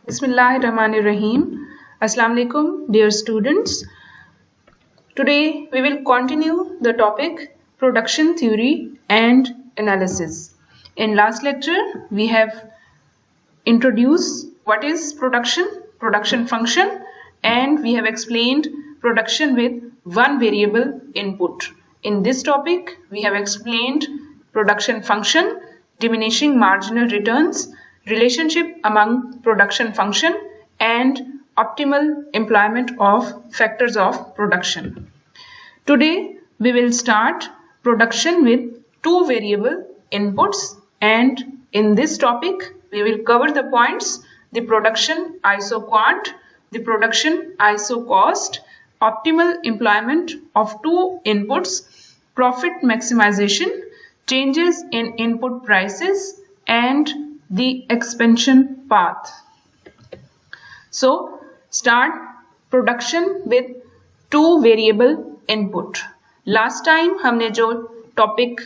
Bismillahirrahmanirrahim. Assalamu alaikum, dear students. Today we will continue the topic production theory and analysis. In last lecture we have introduced what is production function, and we have explained production with one variable input. In this topic we have explained production function, diminishing marginal returns, relationship among production function, and optimal employment of factors of production. Today we will start production with two variable inputs, and in this topic we will cover the points: the production isoquant, the production isocost, optimal employment of two inputs, profit maximization, changes in input prices, and the expansion path. So start production with two variable input. Last time हमने जो topic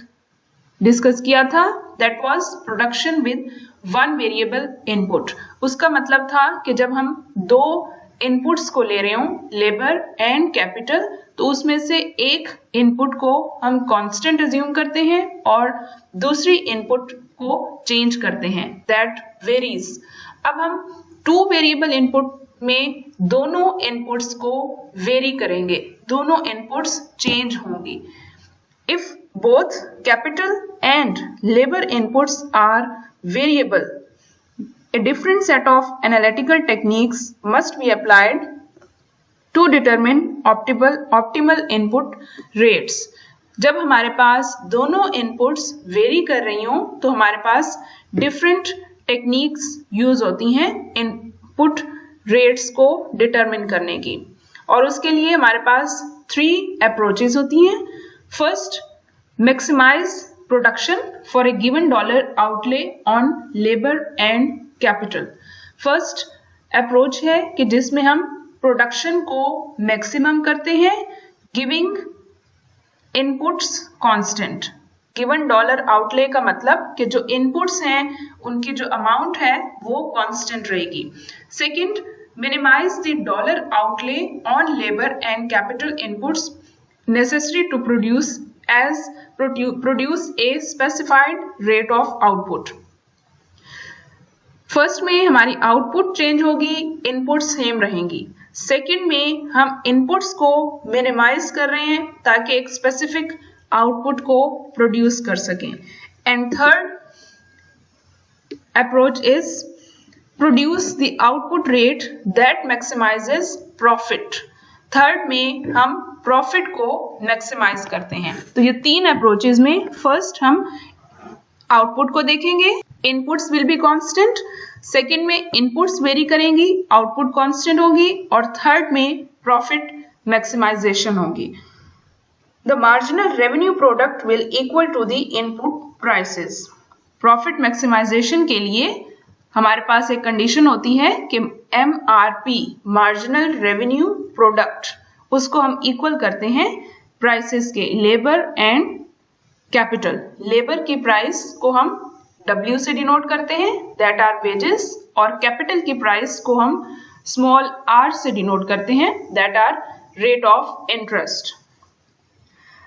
discuss किया था that was production with one variable input. उसका मतलब था कि जब हम दो इनपुट्स को ले रहे हों, लेबर एंड कैपिटल, तो उसमें से एक इनपुट को हम कांस्टेंट अज्यूम करते हैं और दूसरी इनपुट को चेंज करते हैं, दैट वेरीज. अब हम टू वेरिएबल इनपुट में दोनों इनपुट्स को वेरी करेंगे, दोनों इनपुट्स चेंज होंगी. If both capital and labour inputs are variable, a different set of analytical techniques must be applied to determine optimal input rates. जब हमारे पास दोनों इनपुट्स वेरी कर रही हों तो हमारे पास डिफरेंट टेक्निक्स यूज होती हैं इनपुट रेट्स को डिटरमिन करने की, और उसके लिए हमारे पास 3 अप्रोचेस होती हैं. First, maximise production for a given dollar outlay on labour and capital. First approach है कि जिसमें हम प्रोडक्शन को मैक्सिमम करते हैं giving inputs constant. Given dollar outlay का मतलब कि जो इनपुट्स हैं उनकी जो अमाउंट है वो कांस्टेंट रहेगी. Second, minimise the dollar outlay on labour and capital inputs necessary to produce a specified rate of output. First में हमारी आउटपुट चेंज होगी, इनपुट सेम रहेंगी. सेकंड में हम इनपुट्स को मिनिमाइज कर रहे हैं ताकि एक स्पेसिफिक आउटपुट को प्रोड्यूस कर सकें. And third approach is produce the output rate that maximises profit. Third में हम प्रॉफिट को मैक्सिमाइज करते हैं. तो ये 3 अप्रोचेज में फर्स्ट हम आउटपुट को देखेंगे, inputs will be constant. Second में इनपुट्स वेरी करेंगी, आउटपुट कांस्टेंट होगी, और थर्ड में प्रॉफिट मैक्सिमाइजेशन होगी. The marginal revenue product will equal to the input prices. Profit maximisation के लिए हमारे पास एक कंडीशन होती है कि MRP, मार्जिनल रेवेन्यू प्रोडक्ट, उसको हम इक्वल करते हैं प्राइसेस के, लेबर एंड कैपिटल. लेबर की प्राइस को हम W से डिनोट करते हैं, दैट आर वेजेस, और कैपिटल की प्राइस को हम स्मॉल r से डिनोट करते हैं, that are rate of interest.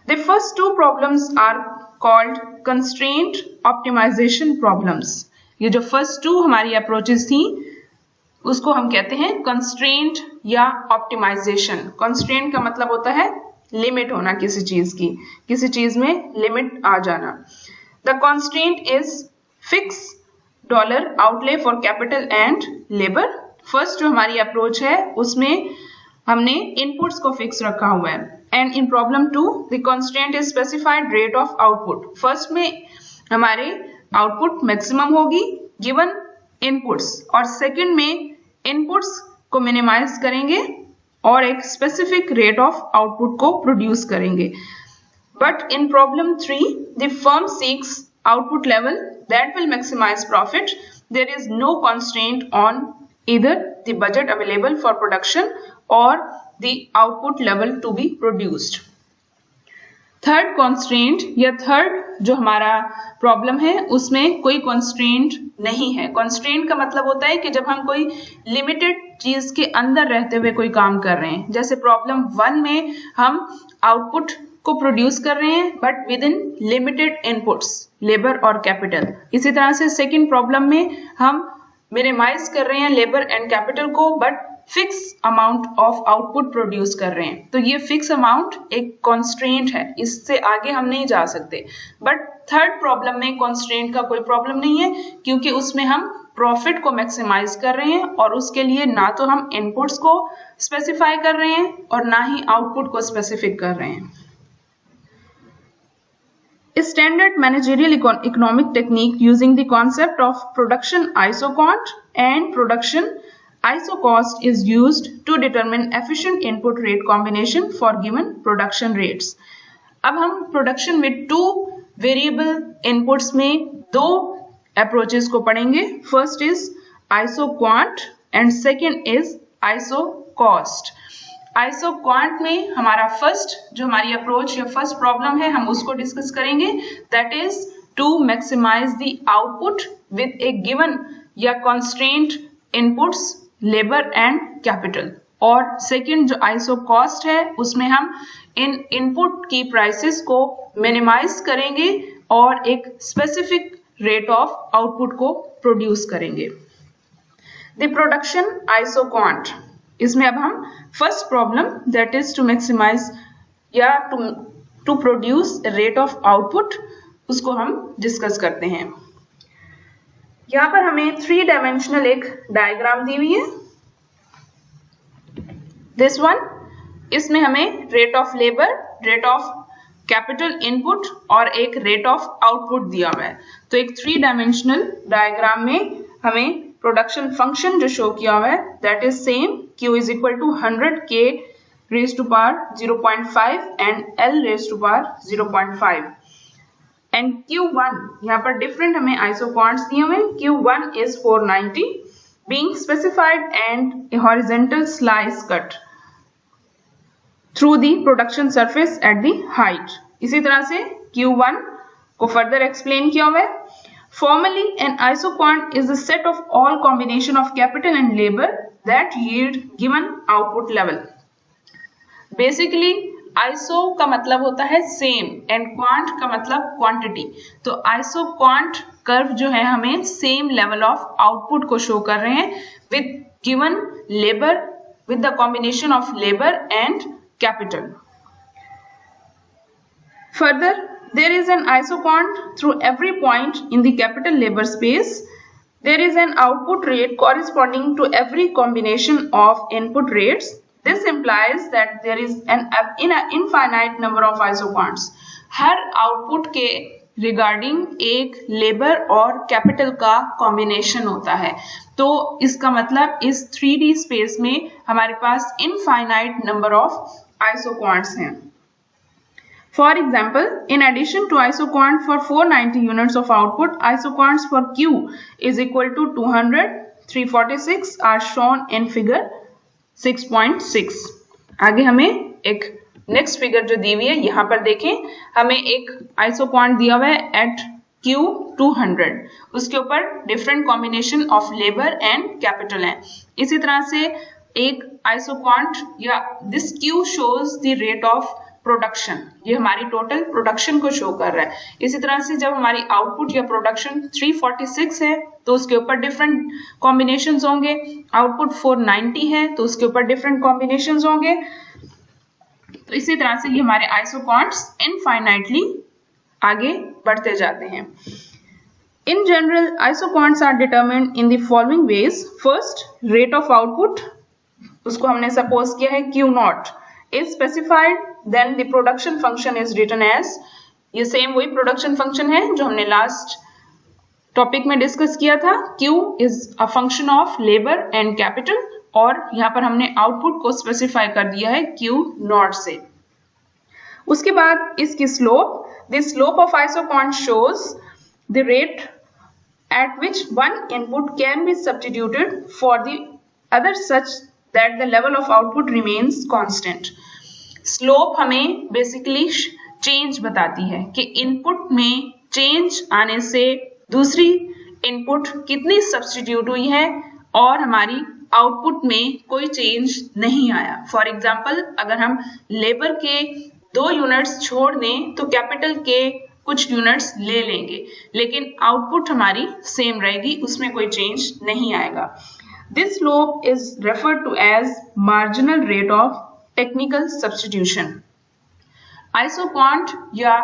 The first 2 problems are called constraint optimisation problems. ये जो फर्स्ट 2 हमारी अप्रोचेस थी उसको हम कहते हैं कंस्ट्रेंट या ऑप्टिमाइजेशन. कंस्ट्रेंट का मतलब होता है लिमिट होना किसी चीज की, किसी चीज में लिमिट आ जाना. The constraint is fix dollar outlay for capital and labour. First जो हमारी अप्रोच है उसमें हमने इनपुट्स को फिक्स रखा हुआ है. And in problem 2 the constraint is specified rate of output. First में हमारे आउटपुट मैक्सिमम होगी गिवन इनपुट्स, और सेकंड में इनपुट्स को मिनिमाइज करेंगे और एक स्पेसिफिक रेट ऑफ आउटपुट को प्रोड्यूस करेंगे. But in problem 3 the firm seeks output level that will maximize profit. There is no constraint on either the budget available for production or the output level to be produced. Third constraint या third जो हमारा problem है उसमें कोई constraint नहीं है। Constraint का मतलब होता है कि जब हम कोई लिमिटेड चीज के अंदर रहते हुए कोई काम कर रहे हैं, जैसे प्रॉब्लम 1 में हम आउटपुट को प्रोड्यूस कर रहे हैं but with in limited inputs, labour और कैपिटल। इसी तरह से सेकेंड प्रॉब्लम में हम मिनिमाइज कर रहे हैं लेबर एंड कैपिटल को but fix amount of output produce कर रहे हैं। तो ये फिक्स अमाउंट एक कॉन्स्ट्रेंट है, इससे आगे हम नहीं जा सकते। बट थर्ड प्रॉब्लम में कॉन्स्ट्रेंट का कोई प्रॉब्लम नहीं है क्योंकि उसमें हम प्रॉफिट को मैक्सिमाइज कर रहे हैं और उसके लिए ना तो हम इनपुट्स को स्पेसिफाई कर रहे हैं और ना ही आउटपुट को स्पेसिफिक कर रहे हैं। Standard managerial economic technique using the concept of production isoquant and production isocost is used to determine efficient input rate combination for given production rates. अब हम प्रोडक्शन में 2 वेरिएबल इनपुट्स में 2 अप्रोचेस को पढ़ेंगे। First is isoquant and second is isocost. Isoquant में हमारा first जो हमारी अप्रोच या फर्स्ट प्रॉब्लम है हम उसको डिस्कस करेंगे, that is to maximise the output with a given या constraint inputs labour and capital. और सेकंड जो आइसोकॉस्ट है उसमें हम इन इनपुट की प्राइसेस को मिनिमाइज करेंगे और एक स्पेसिफिक रेट ऑफ आउटपुट को प्रोड्यूस करेंगे। द प्रोडक्शन आइसोक्वांट, इसमें अब हम first problem that is to maximise या to produce rate of output उसको हम डिस्कस करते हैं। यहाँ पर हमें 3 डायमेंशनल एक डायग्राम दी हुई है, दिस वन। इसमें हमें rate of labour, rate of capital input और एक रेट ऑफ आउटपुट दिया हुआ है। तो एक 3 डायमेंशनल डायग्राम में हमें प्रोडक्शन फंक्शन जो शो किया हुआ है that is same, Q is equal to 100 K raised to power 0.5 and L raised to power 0.5 and Q1 यहाँ पर डिफरेंट हमें आइसोक्वांट्स दिए हुए हैं। Q1 is 490 being specified and a horizontal slice cut through the production surface at the height। इसी तरह से Q1 को फर्दर एक्सप्लेन किया हुआ है। Formally, an isoquant is the set of all combination of capital and labor that yield given output level. Basically, iso का मतलब होता है same and quant का मतलब quantity। तो isoquant कर्व जो है हमें same level of output को शो कर रहे हैं with given labor, with the combination of labor and capital. Further, there is an isoquant through every point in the capital labor space. There is an output rate corresponding to every combination of input rates. This implies that there is an infinite number of isoquants. Her output के regarding एक labour और capital का combination होता है। तो इसका मतलब इस 3D स्पेस में हमारे पास इनफाइनाइट नंबर ऑफ आइसोक्वांट्स हैं। For example, in addition to isoquant for 490 units of output, isoquants for Q is equal to 200, 346 are shown in figure 6.6. आगे हमें एक नेक्स्ट फिगर जो दी हुई है यहाँ पर देखें, हमें एक आइसोक्वांट दिया हुआ है एट Q 200, उसके ऊपर different combination of labour and capital है। इसी तरह से एक आइसोक्वांट या this Q shows the rate of production, ये हमारी टोटल प्रोडक्शन को शो कर रहा है। इसी तरह से जब हमारी आउटपुट या प्रोडक्शन 346 है तो उसके ऊपर डिफरेंट कॉम्बिनेशंस होंगे। आउटपुट 490 है तो उसके ऊपर डिफरेंट कॉम्बिनेशंस होंगे। तो इसी तरह से ये हमारे आइसोक्वांट्स इनफाइनाइटली आगे बढ़ते जाते हैं। In general isoquants are determined in the following ways. First, rate of output, उसको हमने सपोज किया है Q0 is specified, then the production function is written as, ये सेम वही प्रोडक्शन फंक्शन है जो हमने लास्ट टॉपिक में डिस्कस किया था। Q is a function of labor and capital और यहाँ पर हमने आउटपुट को स्पेसिफाई कर दिया है Q0 से। उसके बाद इसकी slope, the slope of isoquant shows the rate at which one input can be substituted for the other such that the level of output remains constant. Slope हमें बेसिकली चेंज बताती है कि इनपुट में change आने से दूसरी input कितनी substitute हुई है और हमारी आउटपुट में कोई चेंज नहीं आया। फॉर एग्जाम्पल अगर हम लेबर के 2 यूनिट्स छोड़ दें तो कैपिटल के कुछ यूनिट्स ले लेंगे, लेकिन आउटपुट हमारी सेम रहेगी, उसमें कोई चेंज नहीं आएगा। This slope is referred to as marginal rate of technical substitution. Isoquant या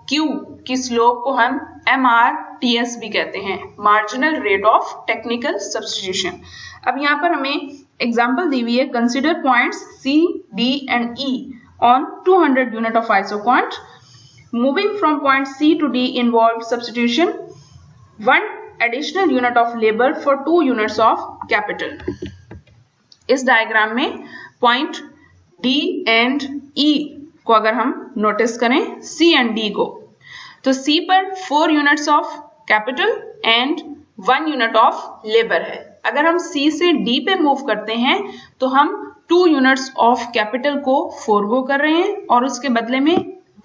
Q की स्लोप को हम MRTS भी कहते हैं, marginal rate of technical substitution. अब यहाँ पर हमें एग्जाम्पल दी हुई है, consider points C, D and E on 200 unit of isoquant. Moving from point C to D involved substitution 1 additional unit of labor for 2 units of capital. इस diagram में point D and E को अगर हम notice करें, C and D को, तो C पर 4 units of capital and 1 unit of labour है। अगर हम C से D पे मूव करते हैं तो हम 2 यूनिट्स ऑफ कैपिटल को फोरगो कर रहे हैं और उसके बदले में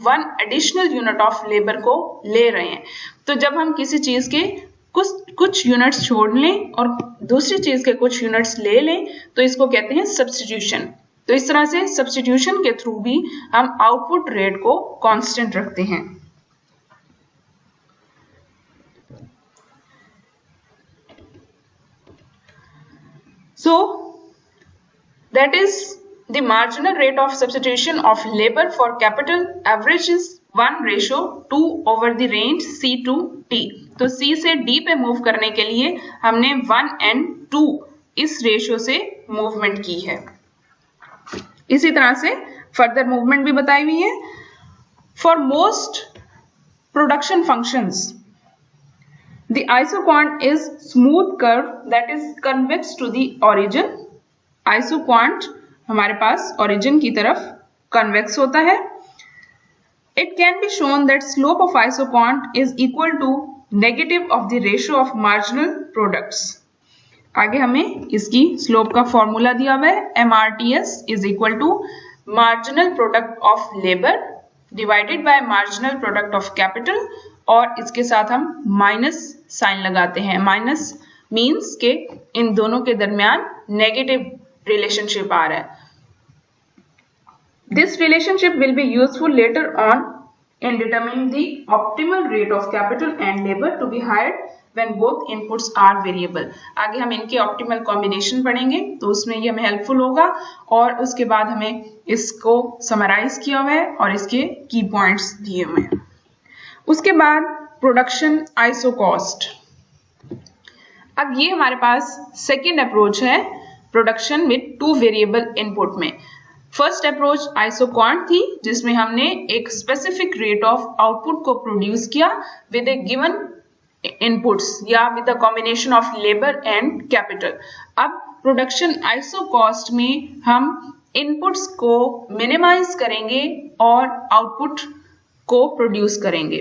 1 एडिशनल यूनिट ऑफ लेबर को ले रहे हैं। तो जब हम किसी चीज के कुछ यूनिट्स छोड़ लें और दूसरी चीज के कुछ यूनिट्स ले लें तो इसको कहते हैं सब्स्टिट्यूशन। तो इस तरह से सब्स्टिट्यूशन के थ्रू भी हम आउटपुट रेट को कांस्टेंट रखते हैं। So that is the marginal rate of substitution of labor for capital averages 1:2 over the range C to T। तो C से D पे मूव करने के लिए हमने 1 and 2 इस रेशियो से मूवमेंट की है। इसी तरह से फर्दर मूवमेंट भी बताई हुई है। For most production functions the isoquant is smooth curve that is convex to the origin। isoquant हमारे पास origin की तरफ convex होता है। It can be shown that slope of isoquant is equal to negative of the ratio of marginal products। आगे हमें इसकी slope का formula दिया हुआ है, MRTS is equal to marginal product of labor divided by marginal product of capital, और इसके साथ हम माइनस साइन लगाते हैं। माइनस मीन्स के इन दोनों के दरमियान नेगेटिव रिलेशनशिप आ रहा है। This relationship will be useful later on in determining the optimal rate of capital and labour to be hired when both inputs are variable. आगे हम इनके ऑप्टिमल कॉम्बिनेशन पढ़ेंगे तो उसमें ये हमें हेल्पफुल होगा, और उसके बाद हमें इसको समराइज किया हुआ है और इसके की पॉइंट्स दिए हुए हैं। उसके बाद प्रोडक्शन आइसोकॉस्ट। अब ये हमारे पास सेकेंड अप्रोच है प्रोडक्शन विद 2 वेरिएबल इनपुट में। फर्स्ट अप्रोच आइसोक्वांट थी जिसमें हमने एक स्पेसिफिक रेट ऑफ आउटपुट को प्रोड्यूस किया विद ए गिवन इनपुट्स या with a combination of labour and capital. अब प्रोडक्शन आइसोकॉस्ट में हम इनपुट्स को मिनिमाइज करेंगे और आउटपुट को प्रोड्यूस करेंगे।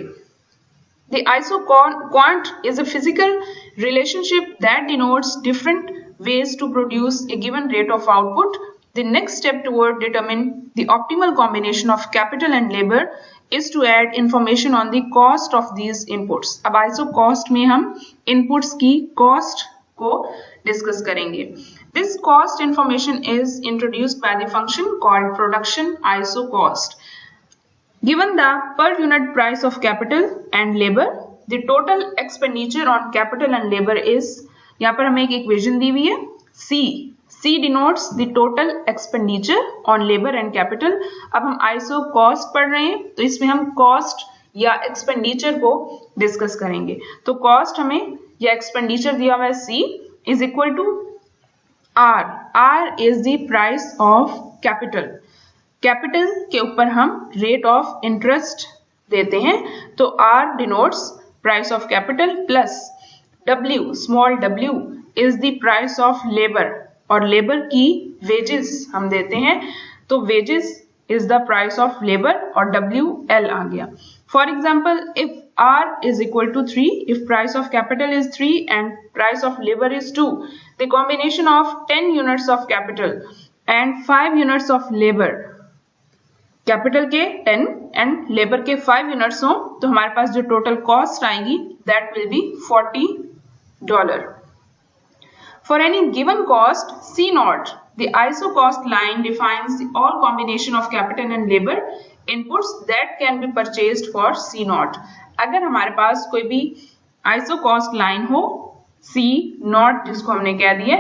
The isoquant is a physical relationship that denotes different ways to produce a given rate of output. The next step toward determining the optimal combination of capital and labor is to add information on the cost of these inputs। अब isocost में हम inputs की cost को discuss करेंगे। This cost information is introduced by the function called production isocost। Given the per unit price of capital and labor, the total expenditure on capital and labor is, यहाँ पर हमें एक equation दी हुई है C। C denotes the total expenditure on labor and capital। अब हम iso cost पढ़ रहे हैं तो इसमें हम कॉस्ट या एक्सपेंडिचर को डिस्कस करेंगे। तो कॉस्ट हमें या एक्सपेंडिचर दिया हुआ है C is equal to R। R is the price of capital। Capital के ऊपर हम रेट ऑफ इंटरेस्ट देते हैं तो R denotes price of capital plus W, small w is the price of labour, और लेबर की वेजेस हम देते हैं तो wages is the price of labour और WL आ गया। For example if R is equal to 3, if price of capital is 3 and price of labor is 2, the combination of 10 units of capital and 5 units of labor capital के 10 and labour के 5 units हो तो हमारे पास जो total cost आएगी that will be $40. For any given cost C naught, the ISO cost line defines the all combination of capital and labor inputs that can be purchased for C naught. अगर हमारे पास कोई भी ISO cost line हो C naught जिसको हमने कह दिया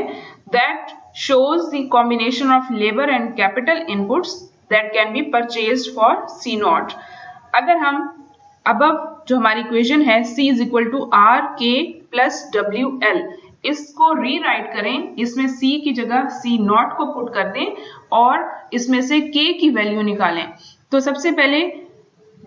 that shows the combination of labor and capital inputs that can be purchased for C naught. अगर हम above जो हमारी इक्वेशन है C is equal to RK plus WL इसको रीराइट करें, इसमें C की जगह C नॉट को पुट कर दें और इसमें से K की वैल्यू निकालें। तो सबसे पहले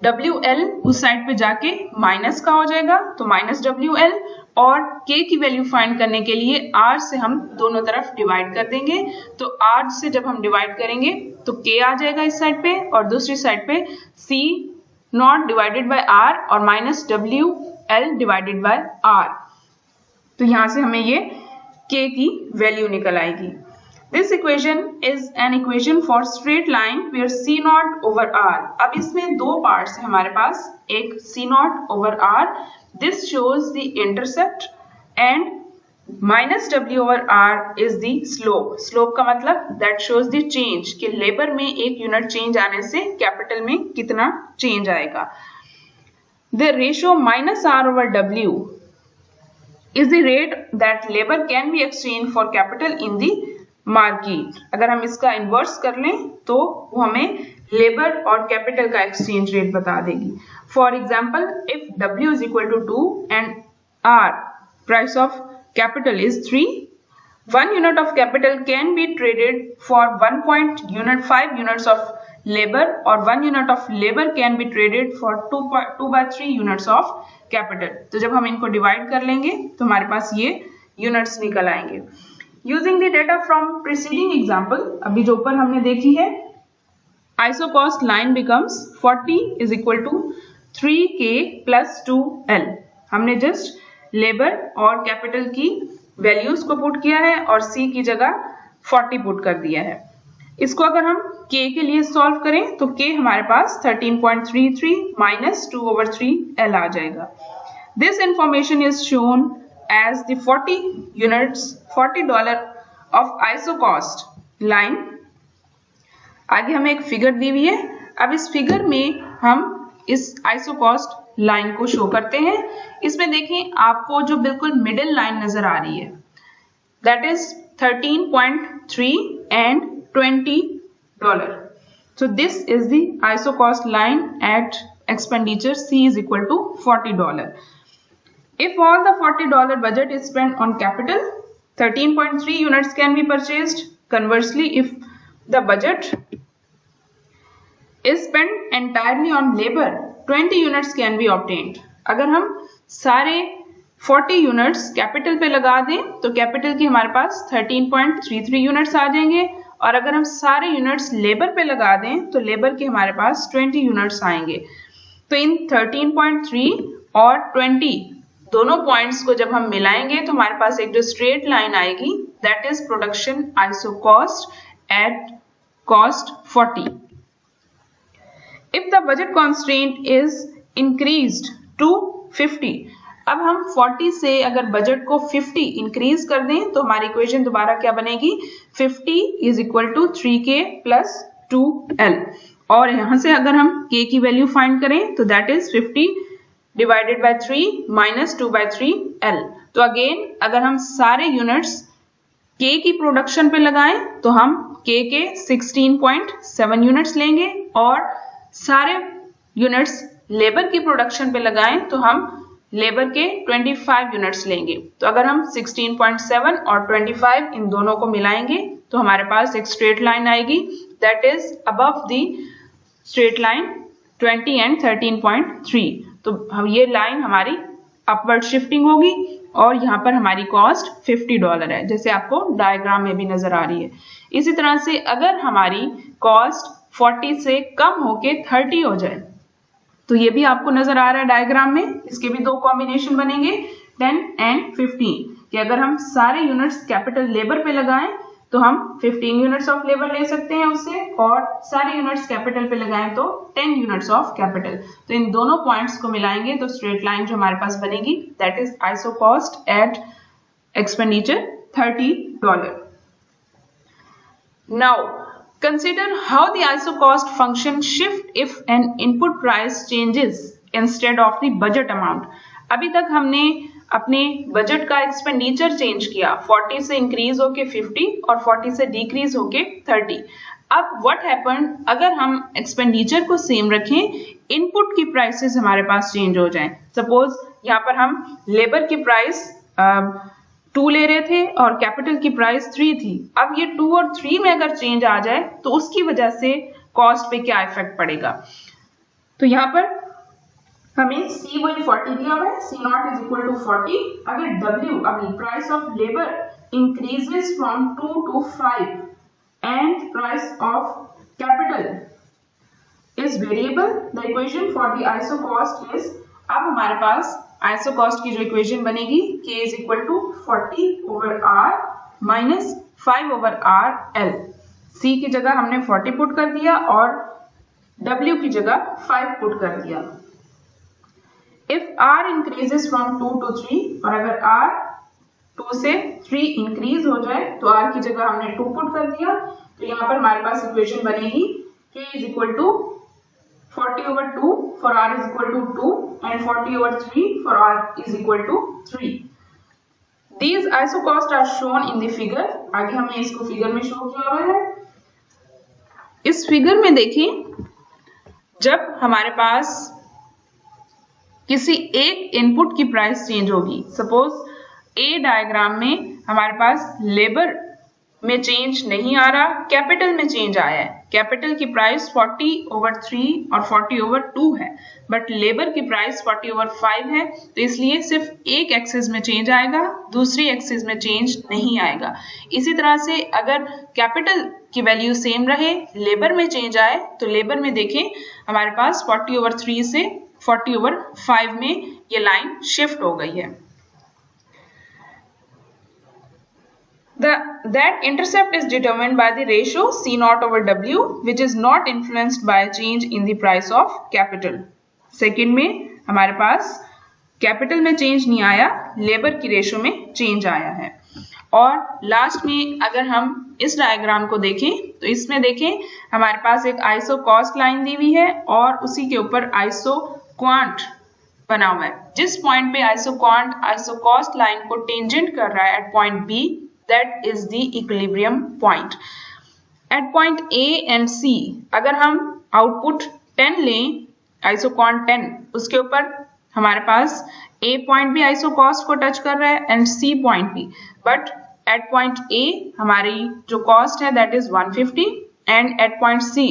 WL उस साइड पे जाके माइनस का हो जाएगा तो माइनस WL और K की वैल्यू फाइंड करने के लिए R से हम दोनों तरफ डिवाइड कर देंगे। तो R से जब हम डिवाइड करेंगे तो K आ जाएगा इस साइड पे और दूसरी साइड पे C not divided by R और minus WL divided by R। तो यहां से हमें ये K की वैल्यू निकल आएगी। This equation is an equation for straight line where C not over R। अब इसमें दो पार्ट्स हैं हमारे पास, एक C not over R, this shows the intercept and minus W over R is the slope. Slope का मतलब that shows the change कि लेबर में एक यूनिट चेंज आने से कैपिटल में कितना चेंज आएगा। The ratio minus R over W is the rate that labor can be exchanged for capital in the market। अगर हम इसका इन्वर्स कर लें तो वो हमें लेबर और कैपिटल का एक्सचेंज रेट बता देगी। For example if W is equal to 2 and R price of capital is 3, 1 unit of capital can be traded for 1.5 units of labor or 1 unit of labor can be traded for 2/3 units of capital. तो जब हम इनको divide कर लेंगे तो हमारे पास ये units निकल आएंगे। Using the data from preceding example, अभी जो ऊपर हमने देखी है, isocost line becomes 40 is equal to 3K plus 2L। हमने जस्ट लेबर और कैपिटल की वैल्यूज को पुट किया है और C की जगह 40 पुट कर दिया है। इसको अगर हम K के लिए सॉल्व करें तो K हमारे पास 13.33 माइनस 2 ओवर 3L आ जाएगा। This information is shown as the $40 of isocost line. आगे हमें एक फिगर दी हुई है, अब इस फिगर में हम इस आइसो कॉस्ट लाइन को शो करते हैं। इसमें देखें आपको जो बिल्कुल मिडिल लाइन नजर आ रही है that is 13.3 and $20. So this is the ISO cost line at expenditure C is equal to $40. If all the $40 budget is spent on capital, 13.3 units can be purchased. Conversely, if the budget is spent entirely on labor, 20 units can be obtained. अगर हम सारे 40 units capital पे लगा दें तो capital की हमारे पास 13.33 units आ जाएंगे और अगर हम सारे यूनिट्स लेबर पे लगा दें तो लेबर के हमारे पास 20 यूनिट्स आएंगे। तो इन 13.3 और 20 दोनों पॉइंट्स को जब हम मिलाएंगे तो हमारे पास एक जो स्ट्रेट लाइन आएगी that is production isocost at cost 40। If the budget constraint is increased to 50, अब हम 40 से अगर बजट को 50 इंक्रीज कर दें तो हमारी इक्वेशन दोबारा क्या बनेगी, 50 is equal to 3K plus 2L। और यहां से अगर हम K की वैल्यू फाइंड करें तो that is 50 divided by 3 minus 2/3L। तो अगेन अगर हम सारे यूनिट्स K की प्रोडक्शन पे लगाएं तो हम K के 16.7 यूनिट्स लेंगे और सारे यूनिट्स लेबर की प्रोडक्शन पे लगाएं तो हम लेबर के 25 यूनिट्स लेंगे। तो अगर हम 16.7 और 25 इन दोनों को मिलाएंगे तो हमारे पास एक स्ट्रेट लाइन आएगी that is above the straight line 20 and 13.3। तो हम ये लाइन हमारी अपवर्ड शिफ्टिंग होगी और यहाँ पर हमारी कॉस्ट $50 है जैसे आपको डायग्राम में भी नजर आ रही है। इसी तरह से अगर हमारी कॉस्ट 40 से कम होके 30 हो जाए तो ये भी आपको नजर आ रहा है डायग्राम में, इसके भी दो कॉम्बिनेशन बनेंगे 10 एंड 15 कि अगर हम सारे यूनिट्स कैपिटल लेबर पे लगाएं तो हम 15 यूनिट्स ऑफ लेबर ले सकते हैं उससे, और सारे यूनिट्स कैपिटल पे लगाएं तो 10 यूनिट्स ऑफ कैपिटल। तो इन दोनों पॉइंट्स को मिलाएंगे तो स्ट्रेट लाइन जो हमारे पास बनेगी that is iso cost at expenditure $30. Now consider how the iso cost function shift if an input price changes instead of the budget amount. अभी तक हमने अपने बजट का एक्सपेंडिचर चेंज किया, 40 से इंक्रीज होके 50 और 40 से डिक्रीज होके 30। अब व्हाट हैपन अगर हम एक्सपेंडिचर को सेम रखें, इनपुट की प्राइसेस हमारे पास चेंज हो जाएं। सपोज यहाँ पर हम लेबर की प्राइस 2 ले रहे थे और कैपिटल की प्राइस 3 थी। अब ये 2 और 3 में अगर चेंज आ जाए तो उसकी वजह से कॉस्ट पे क्या इफेक्ट पड़ेगा। तो यहाँ पर हमें C वही 40 दिया हुआ है, C0 इज इक्वल टू 40। अगर W अभी price of labour increases from 2 to 5 and price of capital is variable, the equation for the iso cost is, अब हमारे पास आइसो कॉस्ट की जो इक्वेशन बनेगी K is equal to 40/R minus 5/R L। C की जगह हमने 40 put कर दिया और W की जगह 5 पुट कर दिया। If R increases from 2 to 3, और अगर R 2 से 3 इंक्रीज हो जाए तो R की जगह हमने 2 पुट कर दिया, तो यहाँ पर हमारे पास इक्वेशन बनेगी K is equal to 40/2 for R is equal to 2 and 40/3 for R is equal to 3. These iso costs are shown in the figure. आगे हमने इसको फिगर में शो किया हुआ है। इस फिगर में देखिए, जब हमारे पास किसी एक इनपुट की प्राइस चेंज होगी, सपोज ए डायग्राम में हमारे पास लेबर में चेंज नहीं आ रहा, कैपिटल में चेंज आया है। कैपिटल की प्राइस 40/3 और 40/2 है, बट लेबर की प्राइस 40/5 है, तो इसलिए सिर्फ एक एक्सिस में चेंज आएगा, दूसरी एक्सिस में चेंज नहीं आएगा। इसी तरह से अगर कैपिटल की वैल्यू सेम रहे, लेबर में चेंज आए, तो लेबर में देखें हमारे पास 40/3 से 40/5 में ये लाइन शिफ्ट हो गई है। That intercept is determined by the ratio C0/W, which is not influenced by change in the price of capital. Second में हमारे पास कैपिटल में चेंज नहीं आया, लेबर की रेशो में चेंज आया है। और लास्ट में अगर हम इस डायग्राम को देखें तो इसमें देखें हमारे पास एक आइसो कॉस्ट लाइन दी हुई है और उसी के ऊपर आइसो क्वांट बना हुआ है। जिस पॉइंट पे isoquant isocost line को टेंजेंट कर रहा है at point B, that is the equilibrium point. At point A and C अगर हम आउटपुट 10 लें, आइसोकॉन 10, उसके ऊपर हमारे पास A पॉइंट भी आइसो कॉस्ट को टच कर रहा है एंड C पॉइंट भी, बट एट पॉइंट A हमारी जो कॉस्ट है that is 150 and at point C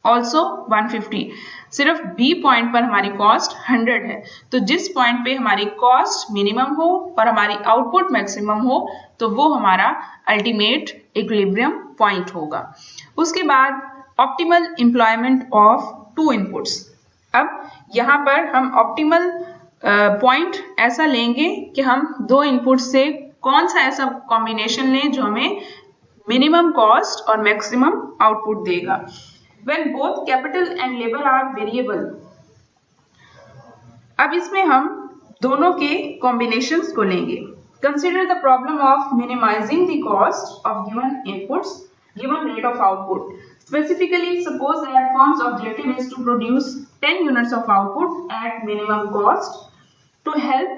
also 150। सिर्फ B पॉइंट पर हमारी कॉस्ट 100 है। तो जिस पॉइंट पे हमारी कॉस्ट मिनिमम हो और हमारी आउटपुट मैक्सिमम हो तो वो हमारा अल्टीमेट इक्विलिब्रियम पॉइंट होगा। उसके बाद ऑप्टिमल एम्प्लॉयमेंट ऑफ 2 इनपुट्स। अब यहाँ पर हम ऑप्टिमल पॉइंट ऐसा लेंगे कि हम 2 इनपुट से कौन सा ऐसा कॉम्बिनेशन लें जो हमें मिनिमम कॉस्ट और मैक्सिमम आउटपुट देगा। When both capital and labor are variable, अब इसमें हम दोनों के कॉम्बिनेशंस को लेंगे। Consider the problem of minimizing the cost of given inputs, given rate of output. Specifically, suppose that firm's objective is to produce 10 units of output at minimum cost. To help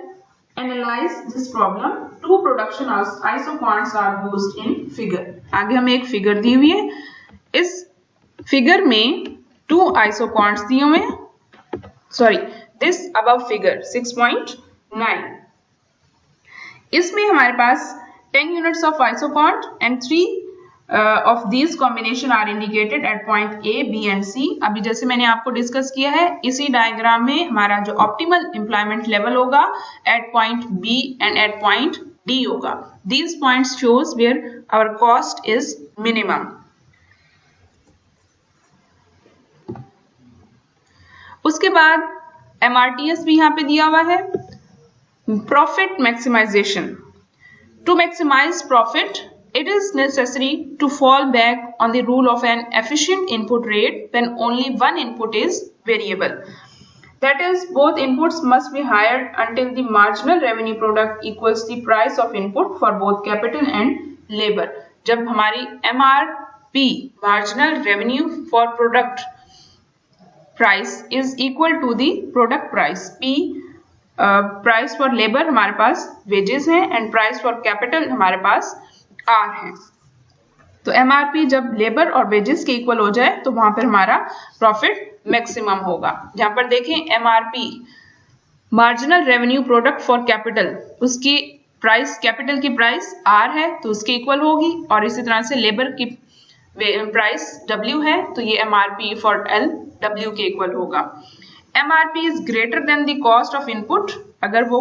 analyze this problem, 2 production isoquants are used in figure. आगे हमें एक figure दी हुई है, इस figure में 2 isoquants दिए हुए हैं। सॉरी, दिस अबव फिगर 6.9, इसमें हमारे पास 10 units of isoquant and 3 of these combination are indicated at point A, B and C. अभी जैसे मैंने आपको डिस्कस किया है, इसी डायग्राम में हमारा जो ऑप्टिमल एम्प्लॉयमेंट लेवल होगा at point B and at point D होगा। These points shows where our cost is minimum. उसके बाद MRTS भी यहाँ पे दिया हुआ है, profit maximisation. To maximise profit It is necessary to fall back on the rule of an efficient input rate when only one input is variable. That is, both inputs must be hired until the marginal revenue product equals the price of input for both capital and labor. जब हमारी MRP marginal revenue for product price is equal to the product price, P price for labor हमारे पास wages है and price for capital हमारे पास R है। तो MRP जब labour और wages के इक्वल हो जाए तो वहां पर हमारा प्रॉफिट मैक्सिमम होगा। जहां पर देखें MRP marginal revenue product for capital, उसकी प्राइस कैपिटल की प्राइस R है तो उसके इक्वल होगी, और इसी तरह से लेबर की प्राइस W है तो ये MRP फॉर L W के इक्वल होगा। MRP is greater than the cost of input, अगर वो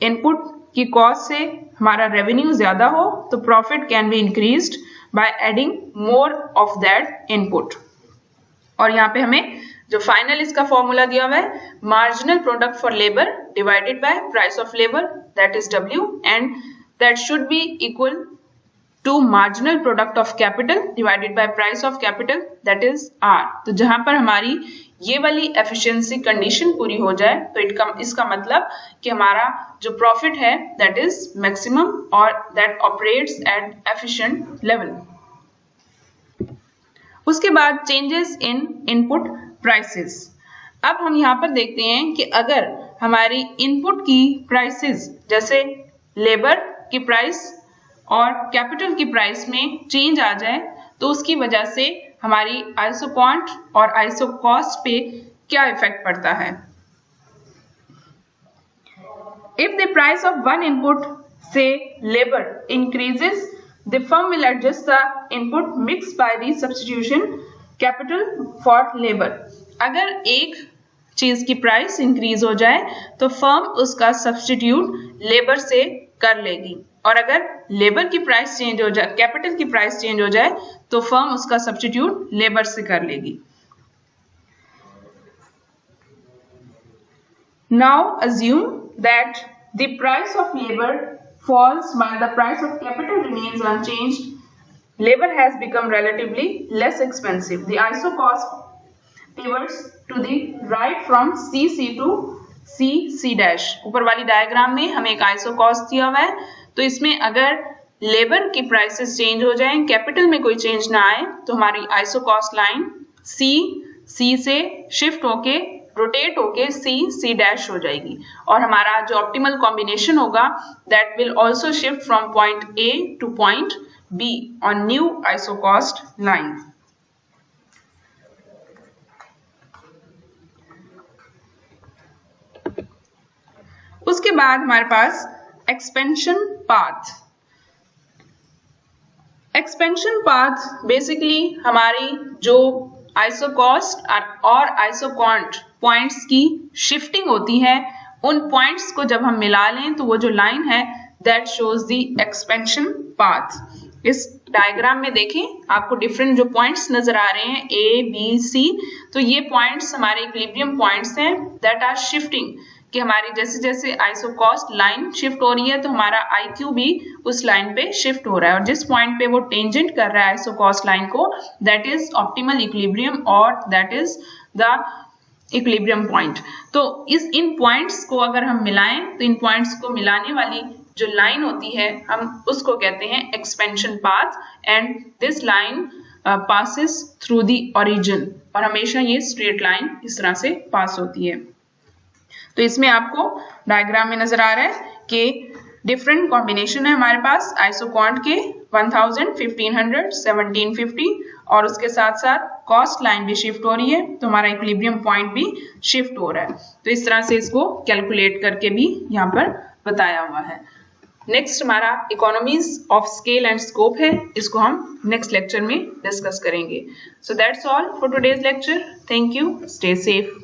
इनपुट की कॉस्ट से हमारा रेवेन्यू ज्यादा हो तो profit can be increased by adding more of that input. और यहाँ पे हमें जो फाइनल इसका फॉर्मूला दिया हुआ है, marginal product for labour divided by price of labour, that is W, and that should be equal to marginal product of capital divided by price of capital, that is R। तो जहां पर हमारी ये वाली efficiency condition पूरी हो जाए तो इसका मतलब कि हमारा जो प्रॉफिट है दैट इज मैक्सिमम और that operates at efficient level. उसके बाद चेंजेस इन इनपुट प्राइसेस। अब हम यहाँ पर देखते हैं कि अगर हमारी इनपुट की प्राइसेस जैसे लेबर की प्राइस और कैपिटल की प्राइस में चेंज आ जाए तो उसकी वजह से हमारी आइसो क्वांट और आइसो कॉस्ट पे क्या इफेक्ट पड़ता है। If the price of one input से labour increases, the firm will adjust the input mix by the substitution capital for labour. अगर एक चीज की प्राइस इंक्रीज हो जाए तो फर्म उसका सब्स्टिट्यूट लेबर से कर लेगी, और अगर लेबर की प्राइस चेंज हो जाए, कैपिटल की प्राइस चेंज हो जाए तो फर्म उसका सब्स्टिट्यूट लेबर से कर लेगी। Now assume that the price of labour falls while the price of capital remains unchanged. Labor has become relatively less expensive. The iso cost pivots to the right from CC to CC dash। ऊपर वाली diagram में हमें एक iso cost दिया हुआ है, तो इसमें अगर लेबर की प्राइसेस चेंज हो जाएं, कैपिटल में कोई चेंज ना आए तो हमारी आइसो कॉस्ट लाइन C से शिफ्ट होके रोटेट होके C डैश हो जाएगी, और हमारा जो ऑप्टिमल कॉम्बिनेशन होगा that will also shift from point A to point B on new isocost line. उसके बाद हमारे पास expansion path. Expansion path basically हमारी जो आइसो कॉस्ट और आइसो क्वांट पॉइंट्स की शिफ्टिंग होती है, उन पॉइंट्स को जब हम मिला लें तो वो जो लाइन है that shows the expansion path. इस डायग्राम में देखें आपको डिफरेंट जो पॉइंट्स नजर आ रहे हैं A, B, C, तो ये पॉइंट्स हमारे इक्विलिब्रियम पॉइंट्स हैं दैट आर शिफ्टिंग, कि हमारी जैसे जैसे आइसो कॉस्ट लाइन शिफ्ट हो रही है तो हमारा IQ भी उस लाइन पे शिफ्ट हो रहा है, और जिस पॉइंट पे वो टेंजेंट कर रहा है आइसो कॉस्ट लाइन को दैट इज ऑप्टिमल इक्विलिब्रियम और that is the equilibrium point. तो इन पॉइंट्स को अगर हम मिलाएं तो इन पॉइंट्स को मिलाने वाली जो लाइन होती है हम उसको कहते हैं expansion path, and this line passes through the origin, और हमेशा ये स्ट्रेट लाइन इस तरह से पास होती है। तो इसमें आपको डायग्राम में नजर आ रहा है कि डिफरेंट कॉम्बिनेशन है हमारे पास आइसो क्वांट के 1000, 1500, 1750, और उसके साथ साथ कॉस्ट लाइन भी शिफ्ट हो रही है तो हमारा इक्विलिब्रियम पॉइंट भी शिफ्ट हो रहा है। तो इस तरह से इसको कैलकुलेट करके भी यहाँ पर बताया हुआ है। नेक्स्ट हमारा economies of scale and scope है, इसको हम नेक्स्ट लेक्चर में डिस्कस करेंगे। So that's all for today's lecture. Thank you, stay safe.